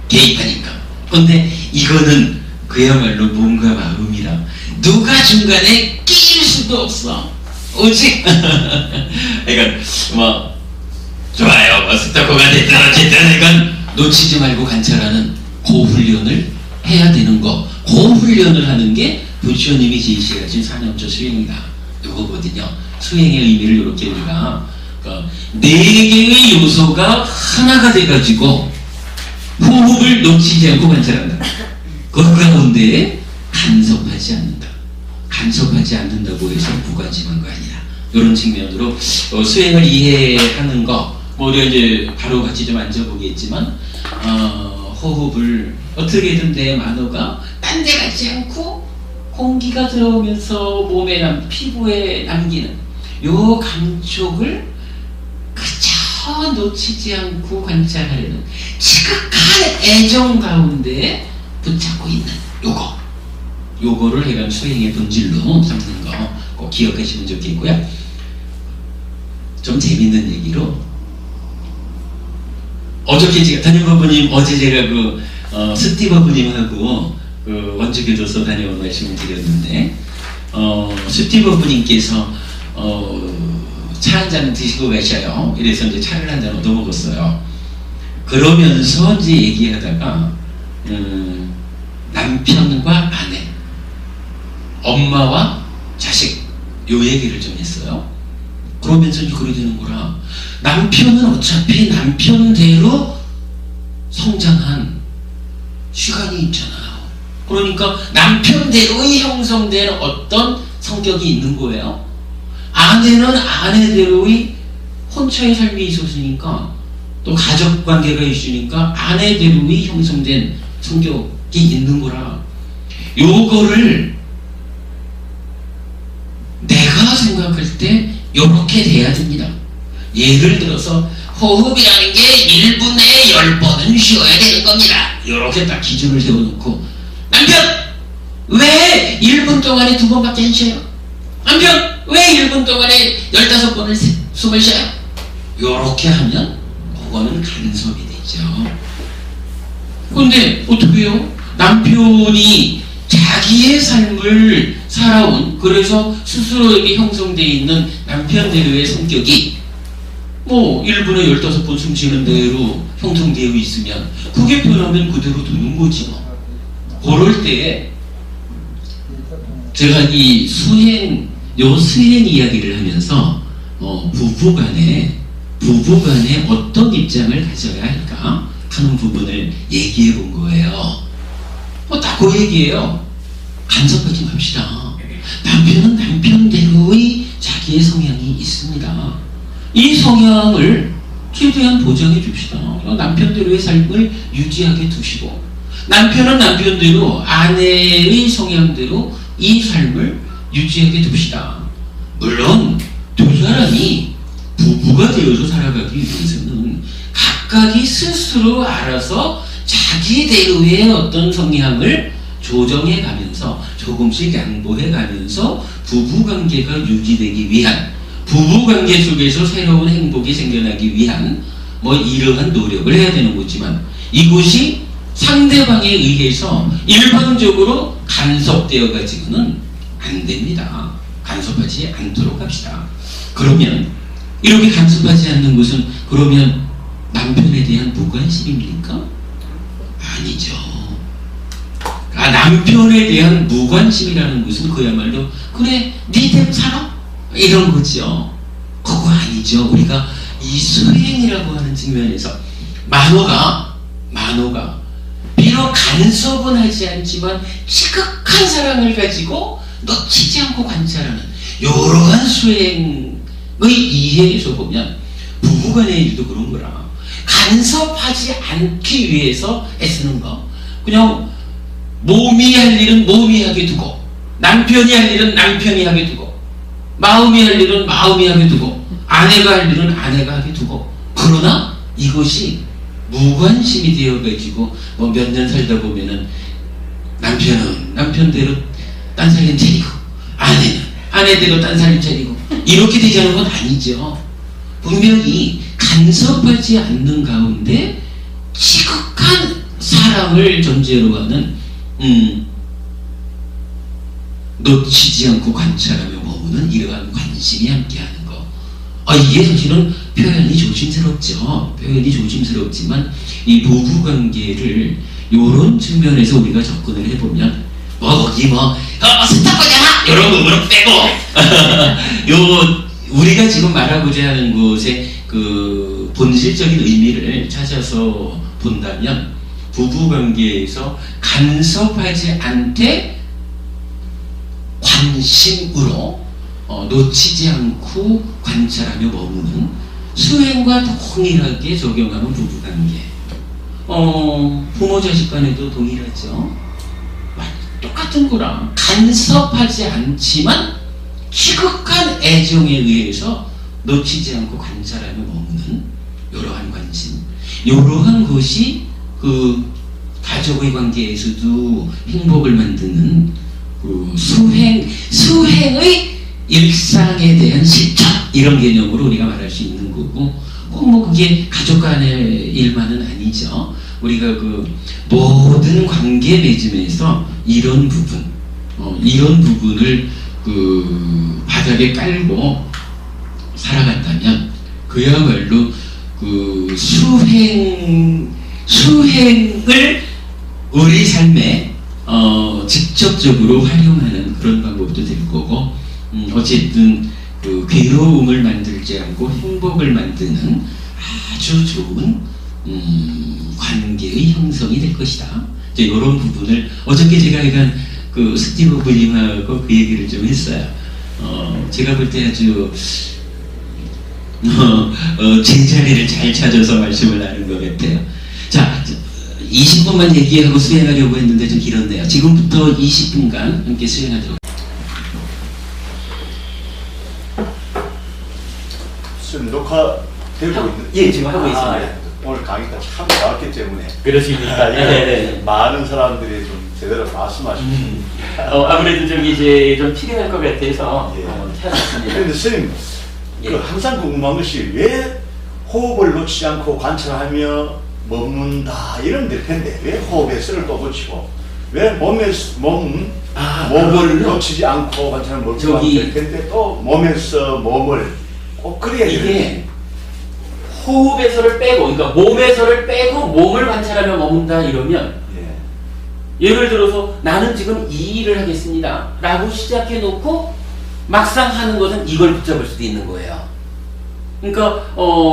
개입하니까. 근데 이거는 그야말로 몸과 마음이라 누가 중간에 끼일 수도 없어. 오직 그러니까 뭐 좋아요 뭐 스토커가 됐든 어쨌든 이건 놓치지 말고 관찰하는 그 훈련을 해야 되는 거. 그 훈련을 하는 게 부처님이 제시하신 사념조 수행이다. 이거거든요. 수행의 의미를 이렇게 우리가 네 개의 요소가 하나가 돼가지고 호흡을 놓치지 않고 관찰한다. 그 가운데 간섭하지 않는다. 간섭하지 않는다고 해서 무관심한 거 아니라 이런 측면으로 수행을 이해하는 거. 뭐 우리가 이제 바로 같이 좀 앉아보겠지만 호흡을 어떻게든 내 만호가 딴 데 가지 않고 공기가 들어오면서 몸에 피부에 남기는 요 감촉을 그저 놓치지 않고 관찰하려는 지극한 애정 가운데 붙잡고 있는 요거를 해간 수행의 본질로 삼는 거 꼭 기억하시면 좋겠고요. 좀 재밌는 얘기로 어저께 제가 담임법부님 어제 제가 스티버부님하고 원주교도소 다녀온 말씀을 드렸는데 스티버부님께서 차 한 잔 드시고 가셔요. 이래서 이제 차를 한 잔 얻어 먹었어요. 그러면서 이제 얘기하다가 남편과 아내, 엄마와 자식 요 얘기를 좀 했어요. 그러면서 이제 그러게 되는 거라. 남편은 어차피 남편대로 성장한 시간이 있잖아요. 그러니까 남편대로의 형성된 어떤 성격이 있는 거예요. 아내는 아내대로의 혼처의 삶이 있었으니까, 또 가족관계가 있으니까 아내대로의 형성된 성격이 있는 거라, 요거를 내가 생각할 때 요렇게 돼야 됩니다. 예를 들어서 호흡이라는 게 1분 내에 10번은 쉬어야 되는 겁니다. 요렇게 딱 기준을 세워놓고, 남편! 왜 1분 동안에 2번밖에 안 쉬어요? 남편! 왜 1분 동안에 15번을 숨을 쉬어요? 요렇게 하면 그거는 간섭이 되죠. 근데 어떻게 해요? 남편이 자기의 삶을 살아온, 그래서 스스로에게 형성되어 있는 남편대로의 성격이 뭐 1분에 15번 숨쉬는 대로 형성되어 있으면 그게 변하면 그대로 두는 거지 뭐. 그럴 때 제가 이 수행 이야기를 하면서 부부간에 어떤 입장을 가져야 할까 하는 부분을 얘기해 본 거예요. 딱 그 얘기예요. 간섭하지 맙시다. 남편은 남편대로의 자기의 성향이 있습니다. 이 성향을 최대한 보장해 줍시다. 남편대로의 삶을 유지하게 두시고, 남편은 남편대로 아내의 성향대로 이 삶을 유지하게 둡시다. 물론 두 사람이 부부가 되어서 살아가기 위해서는 각각이 스스로 알아서 자기대로의 어떤 성향을 조정해 가면서 조금씩 양보해 가면서 부부관계가 유지되기 위한, 부부관계 속에서 새로운 행복이 생겨나기 위한 뭐 이러한 노력을 해야 되는 거지만, 이것이 상대방에 의해서 일방적으로 간섭되어 가지고는 안 됩니다. 간섭하지 않도록 합시다. 그러면 이렇게 간섭하지 않는 것은 그러면 남편에 대한 무관심입니까? 아니죠. 남편에 대한 무관심이라는 것은 그야말로 그래 니대로 살아? 이런 거죠. 그거 아니죠. 우리가 이 수행이라고 하는 측면에서 만호가 비록 간섭은 하지 않지만 지극한 사랑을 가지고 놓치지 않고 관찰하는 이러한 수행의 이해에서 보면 부부간의 일도 그런 거라. 간섭하지 않기 위해서 애쓰는 거. 그냥 몸이 할 일은 몸이 하게 두고, 남편이 할 일은 남편이 하게 두고, 마음이 할 일은 마음이 하게 두고, 아내가 할 일은 아내가 하게 두고. 그러나 이것이 무관심이 되어가지고 뭐 몇 년 살다 보면은 남편은 남편대로 딴 살림 차리고, 아내는 아내대로 딴 살림 차리고, 이렇게 되자는 건 아니죠. 분명히 간섭하지 않는 가운데 지극한 사랑을 전제로 하는 놓치지 않고 관찰하며 머무는 이러한 관심이 함께하는 거. 이게 사실은 표현이 조심스럽죠. 표현이 조심스럽지만 이 부부관계를 이런 측면에서 우리가 접근을 해보면 거기 스타거잖아 이런 부분은 빼고 요 우리가 지금 말하고자 하는 것의 그 본질적인 의미를 찾아서 본다면, 부부관계에서 간섭하지 않되 관심으로 놓치지 않고 관찰하며 머무는 수행과 동일하게 적용하는 부부관계. 부모 자식 간에도 동일하죠. 똑같은 거랑 간섭하지 않지만 지극한 애정에 의해서 놓치지 않고 관찰하며 머무는 이러한 관심, 이러한 것이 그 가족의 관계에서도 행복을 만드는 그 수행의 일상에 대한 실천, 이런 개념으로 우리가 말할 수 있는 거고, 꼭 뭐 그게 가족 간의 일만은 아니죠. 우리가 그 모든 관계 맺음에서 이런 부분을 그 바닥에 깔고 살아간다면 그야말로 그 수행을 우리 삶에 직접적으로 활용하는 그런 방법도 될 거고, 어쨌든 그 괴로움을 만들지 않고 행복을 만드는 아주 좋은 관계의 형성이 될 것이다. 이제 이런 부분을 어저께 제가 약간 그 스티브 부님하고 그 얘기를 좀 했어요. 제가 볼 때 아주 제자리를 잘 찾아서 말씀을 하는 것 같아요. 자, 20분만 얘기하고 수행하려고 했는데 좀 길었네요. 지금부터 20분간 함께 수행하도록. 지금 녹화되고 있는. 예, 지금 하고 있습니다. 예. 오늘 강의가 참 좋았기 때문에 그러십니까? 예. 많은 사람들이 좀 제대로 말씀하시고. 아무래도 좀 이제 좀 필요할 것 같아서 예. 찾았습니다. 그런데 선생님, 예. 그 항상 궁금한 것이 왜 호흡을 놓치지 않고 관찰하며 머문다 이런 될 텐데 왜 호흡에 쇠를 또 붙이고 왜 몸을 그거는요? 놓치지 않고 관찰하면 머문다 저기- 될 텐데 또 몸에서 몸을 꼭 그래야 되는데. 이게 호흡에서를 빼고, 그러니까 몸에서를 빼고 몸을 관찰하며 머문다 이러면 예. 예를 들어서 나는 지금 이 일을 하겠습니다 라고 시작해 놓고 막상 하는 것은 이걸 붙잡을 수도 있는 거예요. 그러니까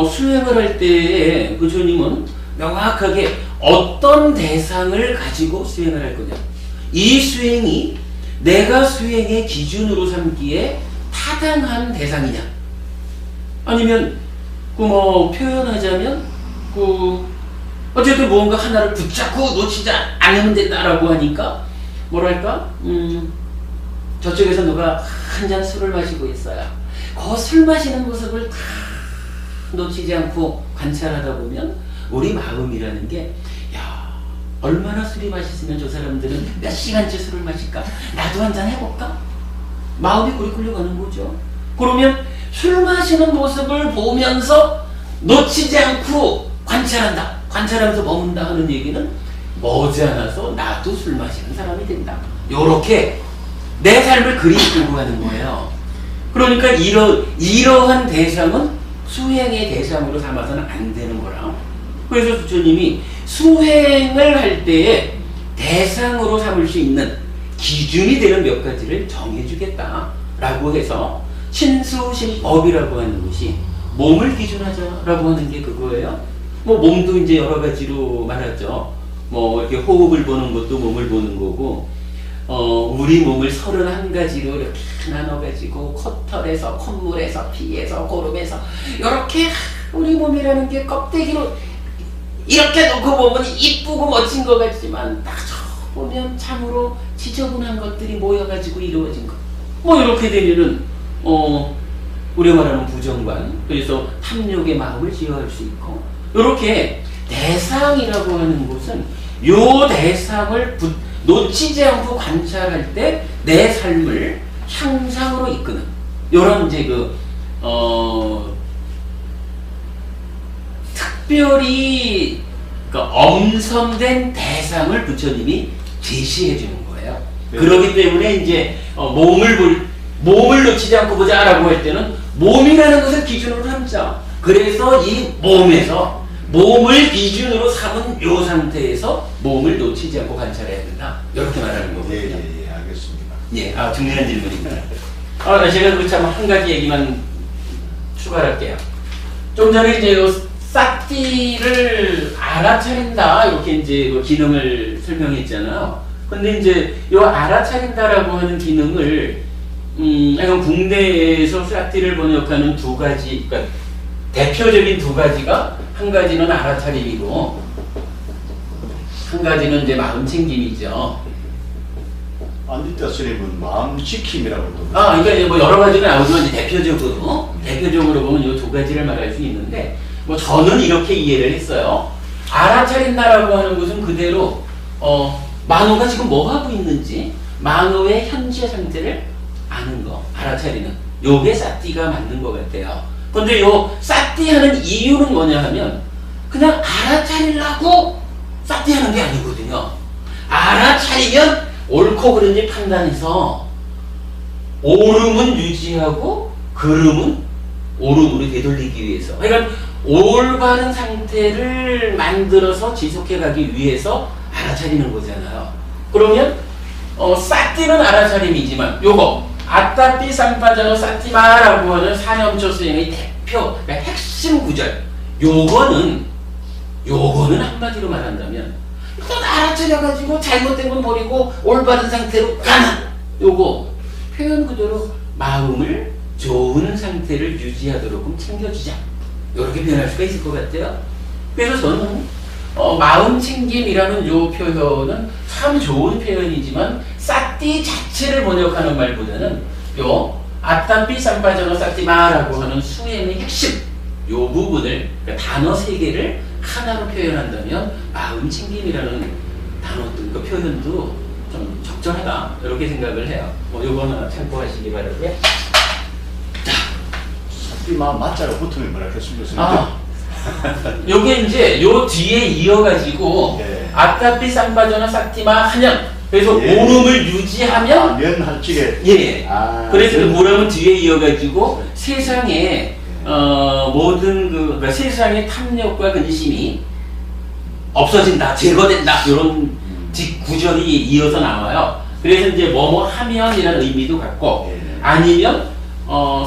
수행을 할 때에 부처님은 명확하게 어떤 대상을 가지고 수행을 할 거냐, 이 수행이 내가 수행의 기준으로 삼기에 타당한 대상이냐, 아니면 그 뭐 표현하자면 그 어쨌든 무언가 하나를 붙잡고 놓치지 않으면 된다라고 하니까 뭐랄까 저쪽에서 누가 한 잔 술을 마시고 있어요. 그 술 마시는 모습을 다 놓치지 않고 관찰하다 보면 우리 마음이라는 게, 야, 얼마나 술이 맛있으면 저 사람들은 몇 시간째 술을 마실까? 나도 한 잔 해볼까? 마음이 그리 끌려가는 거죠. 그러면 술 마시는 모습을 보면서 놓치지 않고 관찰한다, 관찰하면서 머문다 하는 얘기는 머지않아서 나도 술 마시는 사람이 된다. 요렇게 내 삶을 그리 끌고 가는 거예요. 그러니까 이러한 대상은 수행의 대상으로 삼아서는 안 되는 거라. 그래서 부처님이 수행을 할 때에 대상으로 삼을 수 있는 기준이 되는 몇 가지를 정해주겠다라고 해서 신수신법이라고 하는 것이 몸을 기준하자라고 하는 게 그거예요. 뭐 몸도 이제 여러 가지로 말하죠. 뭐 이렇게 호흡을 보는 것도 몸을 보는 거고, 우리 몸을 31가지로 이렇게 나눠가지고 콧털에서, 콧물에서, 피에서, 고름에서 이렇게 우리 몸이라는 게 껍데기로 이렇게 놓고 보면 이쁘고 멋진 것 같지만 딱 보면 참으로 지저분한 것들이 모여가지고 이루어진 것. 뭐 이렇게 되면은 우리가 말하는 부정관, 그래서 탐욕의 마음을 지어할 수 있고, 이렇게 대상이라고 하는 것은 요 대상을 놓치지 않고 관찰할 때 내 삶을 향상으로 이끄는 요런 이제 특별히 엄선된 대상을 부처님이 제시해 주는 거예요. 네. 그렇기 때문에 이제 몸을 놓치지 않고 보자라고 할 때는 몸이라는 것을 기준으로 삼자. 그래서 이 몸에서 몸을 기준으로 삼은 요 상태에서 몸을 놓치지 않고 관찰해야 된다. 이렇게 말하는 거거든요. 예, 알겠습니다. 예, 중요한 질문입니다. 제가 그 참 한 가지 얘기만 추가할게요. 좀 전에 이제 요 싹띠를 알아차린다 이렇게 이제 그 기능을 설명했잖아요. 근데 이제 요 알아차린다라고 하는 기능을 약간 국내에서 싹띠를 번역하는 두 가지, 그러니까 대표적인 두 가지가, 한 가지는 알아차림이고 한 가지는 이제 마음 챙김이죠. 안디타 스님은 마음 지킴이라고 또. 그러니까 이제 뭐 여러 가지가 나오지만 이제 대표적으로 보면 이 두 가지를 말할 수 있는데, 뭐 저는 이렇게 이해를 했어요. 알아차린다라고 하는 것은 그대로 만호가 지금 뭐 하고 있는지, 만호의 현재 상태를 아는 거, 알아차리는 요게 사띠가 맞는 것 같아요. 근데 요 사띠 하는 이유는 뭐냐 하면 그냥 알아차리려고 사띠 하는 게 아니거든요. 알아차리면 옳고 그른지 판단해서 옳음은 유지하고 그름은 옳음으로 되돌리기 위해서, 그러니까 올바른 상태를 만들어서 지속해가기 위해서 알아차리는 거잖아요. 그러면 사띠는 알아차림이지만 요거 아따삐 삼파자노 사띠마라고 하는 사념초 수행의 대표, 그러니까 핵심 구절, 요거는 한마디로 말한다면 그건 알아차려가지고 잘못된 건 버리고 올바른 상태로 가는 요거 표현 그대로 마음을 좋은 상태를 유지하도록 챙겨주자 이렇게 표현할 수가 있을 것 같아요. 그래서 저는 마음 챙김이라는 요 표현은 참 좋은 표현이지만 사띠 자체를 번역하는 말보다는 요 아따삐 쌈빠져너 사띠마라고 하는 수행의 핵심 요 부분을 그러니까 단어 세 개를 하나로 표현한다면 마음 챙김이라는 단어 그 표현도 좀 적절하다 이렇게 생각을 해요. 요거는 참고하시기 바라고요. 사띠마 맞자로 붙으면 뭐라 그랬습니까? 요게 이제 요 뒤에 이어가지고 예. 아따삐 쌈빠져너 사띠마 하면 그래서 예. 모름을 유지하면 면할찌개. 예. 그래서 그 면. 모름은 뒤에 이어가지고 세상에 모든 그러니까 세상의 탐욕과 근심이 없어진다, 제거된다 이런 구절이 이어서 나와요. 그래서 이제 뭐뭐 하면이라는 의미도 갖고 예. 아니면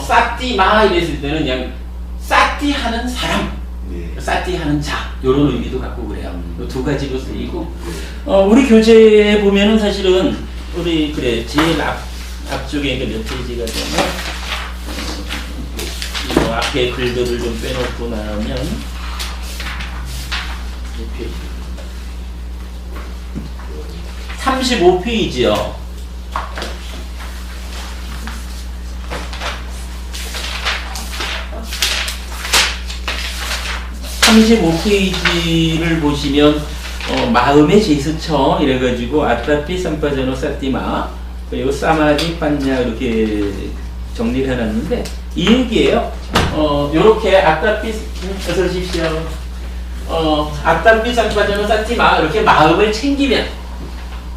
싸띠마 이랬을 때는 그냥 싸띠하는 사람, 예. 싸띠하는 자 이런 의미도 갖고 그래요. 이 두 가지로 쓰이고 우리 교재에 보면은 사실은 우리 그래 제일 앞쪽에 몇 페이지가 되면 이 앞에 글들을 좀 빼놓고 나오면 몇 페이지? 35페이지요. 35페이지를 보시면 마음의 제스처 이래가지고 아따피 쌈빠져노 사띠마 그리고 사마디 빠냐 이렇게 정리를 해놨는데 이 얘기예요. 요렇게 아따피 어서 오십시오. 아따피 쌈빠져노 사띠마 이렇게 마음을 챙기면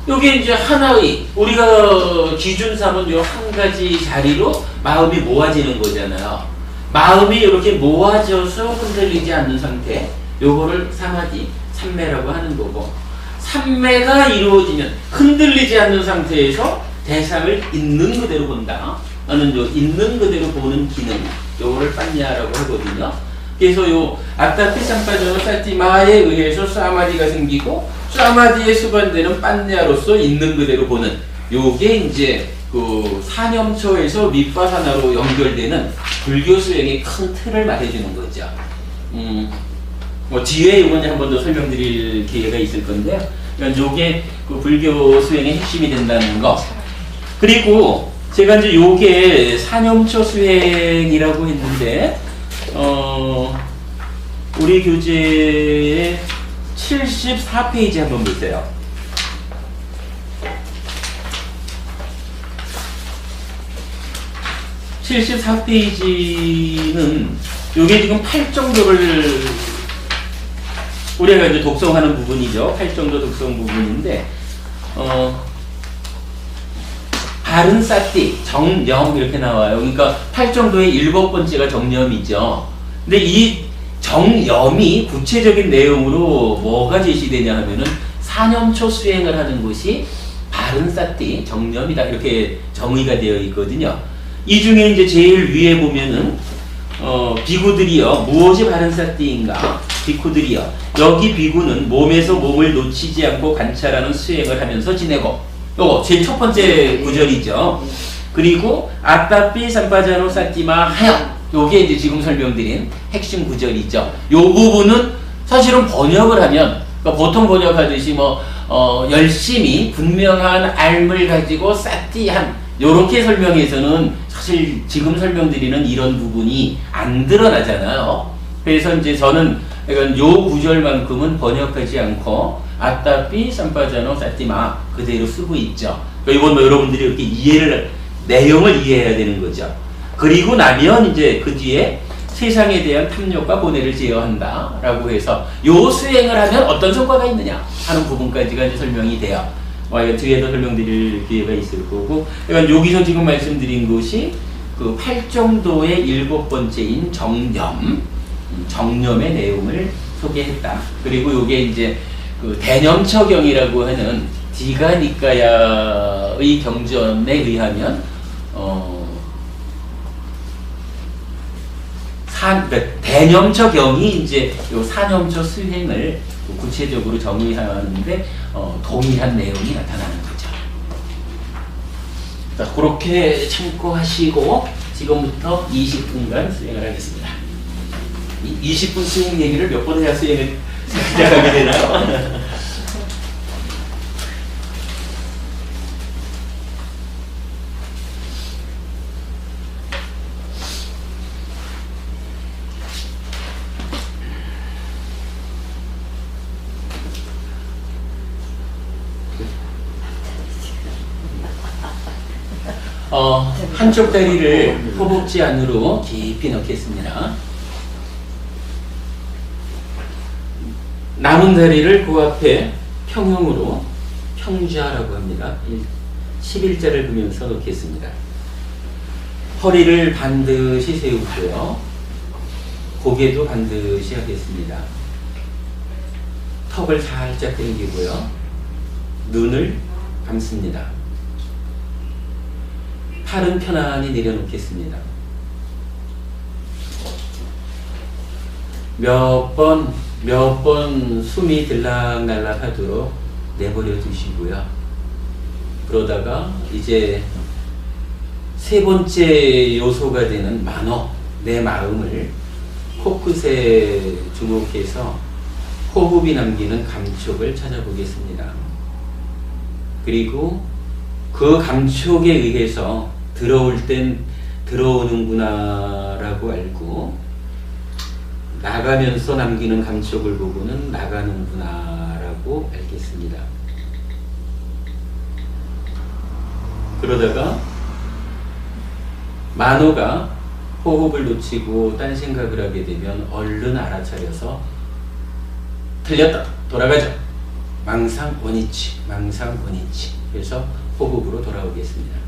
요게 이제 하나의 우리가 기준 삼은 요 한 가지 자리로 마음이 모아지는 거잖아요. 마음이 이렇게 모아져서 흔들리지 않는 상태 요거를 사마디, 삼매라고 하는 거고 삼매가 이루어지면 흔들리지 않는 상태에서 대상을 있는 그대로 본다 하는 요 있는 그대로 보는 기능 요거를 빠냐라고 하거든요. 그래서 요 아따피 쌈빠져노 사띠마에 의해서 사마디가 생기고 사마디에 수반되는 빠냐로서 있는 그대로 보는 요게 이제 그 사념처에서 밑바사나로 연결되는 불교 수행의 큰 틀을 말해주는 거죠. 뒤에 이건 한 번 더 설명드릴 기회가 있을 건데요. 그러니까 요게 그 불교 수행의 핵심이 된다는 거. 그리고 제가 이제 요게 사념처 수행이라고 했는데, 우리 교재의 74페이지 한번 보세요. 74페이지는 요게 지금 8정도를 우리가 이제 독성하는 부분이죠. 8정도 독성 부분인데 바른 사띠, 정념 이렇게 나와요. 그러니까 8정도의 7번째가 정념이죠. 근데 이 정념이 구체적인 내용으로 뭐가 제시되냐 하면은 사념초 수행을 하는 것이 바른 사띠, 정념이다 이렇게 정의가 되어 있거든요. 이 중에 이제 제일 위에 보면은 비구들이요 무엇이 바른 사띠인가? 비구들이요 여기 비구는 몸에서 몸을 놓치지 않고 관찰하는 수행을 하면서 지내고 요거 제일 첫 번째 구절이죠. 그리고 아따삐 삼빠자노 사띠마 하여 요게 이제 지금 설명드린 핵심 구절이죠. 요 부분은 사실은 번역을 하면 그러니까 보통 번역하듯이 뭐 열심히 분명한 알을 가지고 사띠한 요렇게 설명해서는 사실 지금 설명드리는 이런 부분이 안 드러나잖아요. 그래서 이제 저는 그러니까 요 구절만큼은 번역하지 않고 아따삐 삼빠자노 사띠마 그대로 쓰고 있죠. 그러니까 이건 뭐 여러분들이 이렇게 내용을 이해해야 되는 거죠. 그리고 나면 이제 그 뒤에 세상에 대한 탐욕과 고뇌를 제어한다 라고 해서 요 수행을 하면 어떤 성과가 있느냐 하는 부분까지가 이제 설명이 돼요. 이거 뒤에서 설명드릴 기회가 있을 거고, 그러니까 여기서 지금 말씀드린 것이 그 8정도의 7번째인 정념의 내용을 소개했다. 그리고 요게 이제 그 대념처경이라고 하는 디가니까야의 경전에 의하면 그러니까 대념처경이 이제 요 사념처 수행을 구체적으로 정의하는데 동일한 내용이 나타나는 거죠. 자, 그렇게 참고하시고 지금부터 20분간 수행을 하겠습니다. 20분 수행 얘기를 몇 번 해야 수행을 시작하게 되나요? 한쪽 다리를 허벅지 안으로 깊이 넣겠습니다. 남은 다리를 그 앞에 평형으로 평좌라고 합니다. 11자를 그면서 놓겠습니다. 허리를 반드시 세우고요. 고개도 반드시 하겠습니다. 턱을 살짝 당기고요. 눈을 감습니다. 팔은 편안히 내려놓겠습니다. 몇 번 숨이 들락날락 하도록 내버려 두시고요. 그러다가 이제 세 번째 요소가 되는 만호, 내 마음을 코끝에 주목해서 호흡이 남기는 감촉을 찾아보겠습니다. 그리고 그 감촉에 의해서 들어올 땐 들어오는구나 라고 알고 나가면서 남기는 감촉을 보고는 나가는구나 라고 알겠습니다. 그러다가 만호가 호흡을 놓치고 딴 생각을 하게 되면 얼른 알아차려서 틀렸다, 돌아가자, 망상 원위치, 망상 원위치. 그래서 호흡으로 돌아오겠습니다.